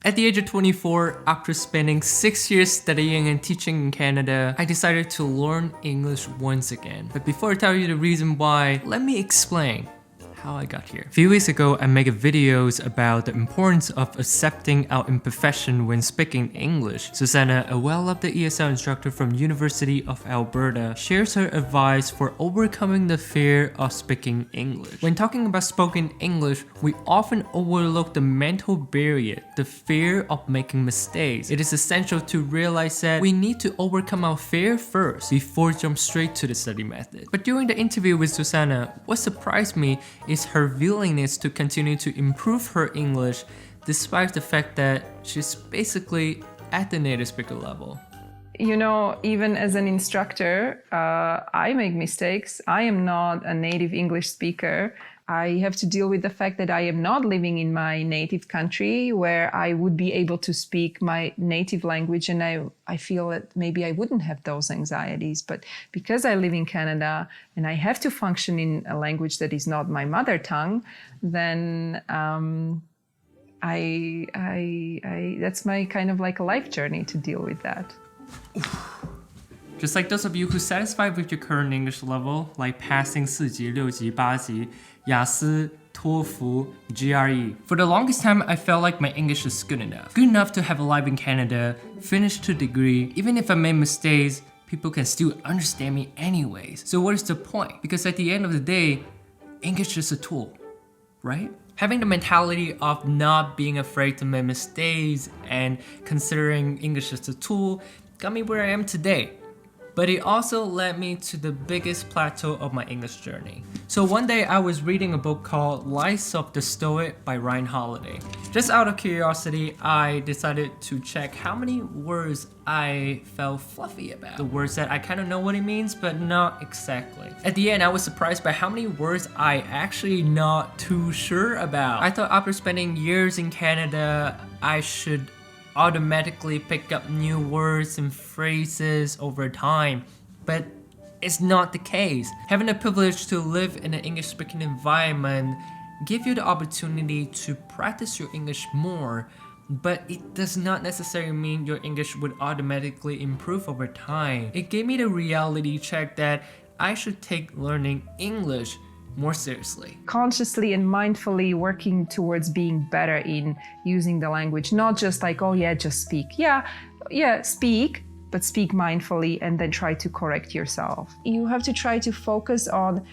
At the age of 24, after spending 6 years studying and teaching in Canada, I decided to learn English once again. But before I tell you the reason why, let me explain how I got here. A few weeks ago, I made videos about the importance of accepting our imperfection when speaking English. Susanna, a well-loved ESL instructor from University of Alberta, shares her advice for overcoming the fear of speaking English. When talking about spoken English, we often overlook the mental barrier, the fear of making mistakes. It is essential to realize that we need to overcome our fear first before jump straight to the study method. But during the interview with Susanna, what surprised me is her willingness to continue to improve her English despite the fact that she's basically at the native speaker level. You know, even as an instructor, I make mistakes. I am not a native English speaker. I have to deal with the fact that I am not living in my native country where I would be able to speak my native language, and I feel that maybe I wouldn't have those anxieties. But because I live in Canada and I have to function in a language that is not my mother tongue, then that's my kind of like a life journey to deal with that. Just like those of you who satisfied with your current English level, like passing 4级、6级、8级、雅思、托福、GRE. For the longest time, I felt like my English is good enough. Good enough to have a life in Canada, finish a degree. Even if I made mistakes, people can still understand me anyways. So what is the point? Because at the end of the day, English is a tool, right? Having the mentality of not being afraid to make mistakes and considering English as a tool got me where I am today. But it also led me to the biggest plateau of my English journey. So one day I was reading a book called Lives of the Stoic by Ryan Holiday. Just out of curiosity, I decided to check how many words I felt fluffy about. The words that I kind of know what it means, but not exactly. At the end, I was surprised by how many words I actually not too sure about. I thought after spending years in Canada, I should automatically pick up new words and phrases over time, but it's not the case. Having the privilege to live in an English-speaking environment gives you the opportunity to practice your English more, but it does not necessarily mean your English would automatically improve over time. It gave me the reality check that I should take learning English more seriously. Consciously and mindfully working towards being better in using the language, not just like, oh yeah, just speak. Yeah, speak, but speak mindfully and then try to correct yourself. You have to try to focus on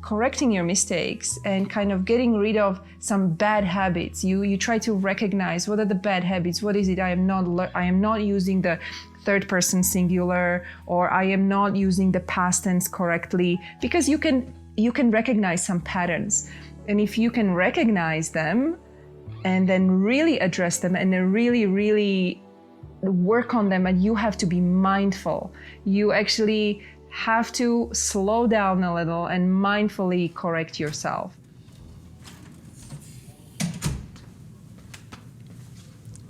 correcting your mistakes and kind of getting rid of some bad habits. You try to recognize what are the bad habits, what is it I am not using the third person singular, or I am not using the past tense correctly, because you can recognize some patterns. And if you can recognize them and then really address them and then really work on them, and you have to be mindful. You actually have to slow down a little and mindfully correct yourself.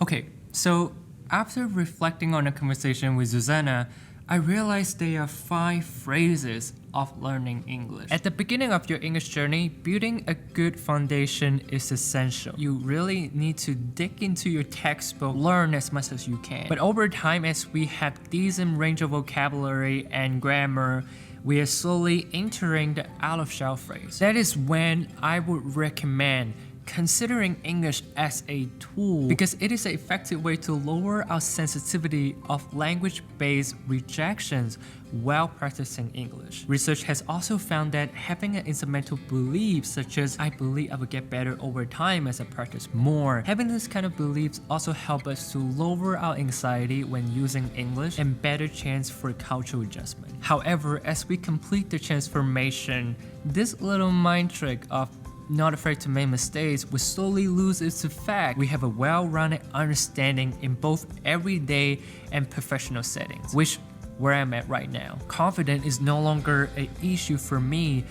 Okay, so after reflecting on a conversation with Susanna, I realized there are 5 phrases of learning English. At the beginning of your English journey, building a good foundation is essential. You really need to dig into your textbook, learn as much as you can. But over time, as we have decent range of vocabulary and grammar, we are slowly entering the out-of-shell phase. That is when I would recommend considering English as a tool, because it is an effective way to lower our sensitivity of language-based rejections while practicing English. Research has also found that having an instrumental belief such as I believe I will get better over time as I practice more, having this kind of beliefs also help us to lower our anxiety when using English and better chance for cultural adjustment. However, as we complete the transformation, this little mind trick of not afraid to make mistakes will slowly lose its effect. We have a well-rounded understanding in both everyday and professional settings, which where I'm at right now. Confidence is no longer an issue for me,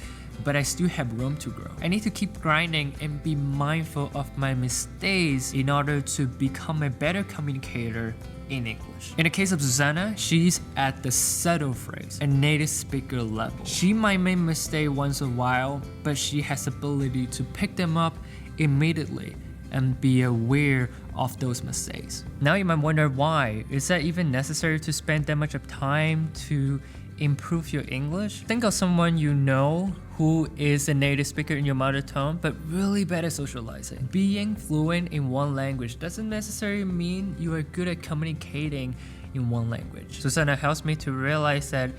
but I still have room to grow. I need to keep grinding and be mindful of my mistakes in order to become a better communicator in English. In the case of Susanna, she's at the settle phrase, a native speaker level. She might make mistakes once in a while, but she has the ability to pick them up immediately and be aware of those mistakes. Now you might wonder why. Is that even necessary to spend that much of time to improve your English? Think of someone you know who is a native speaker in your mother tongue but really bad at socializing. Being fluent in one language doesn't necessarily mean you are good at communicating in one language. Susanna helps me to realize that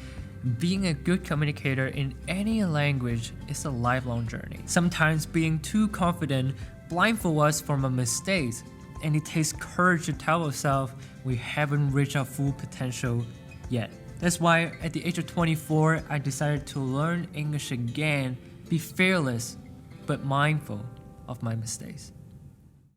being a good communicator in any language is a lifelong journey. Sometimes being too confident blindfolds us from our mistakes, and it takes courage to tell ourselves we haven't reached our full potential yet. That's why at the age of 24, I decided to learn English again, be fearless, but mindful of my mistakes.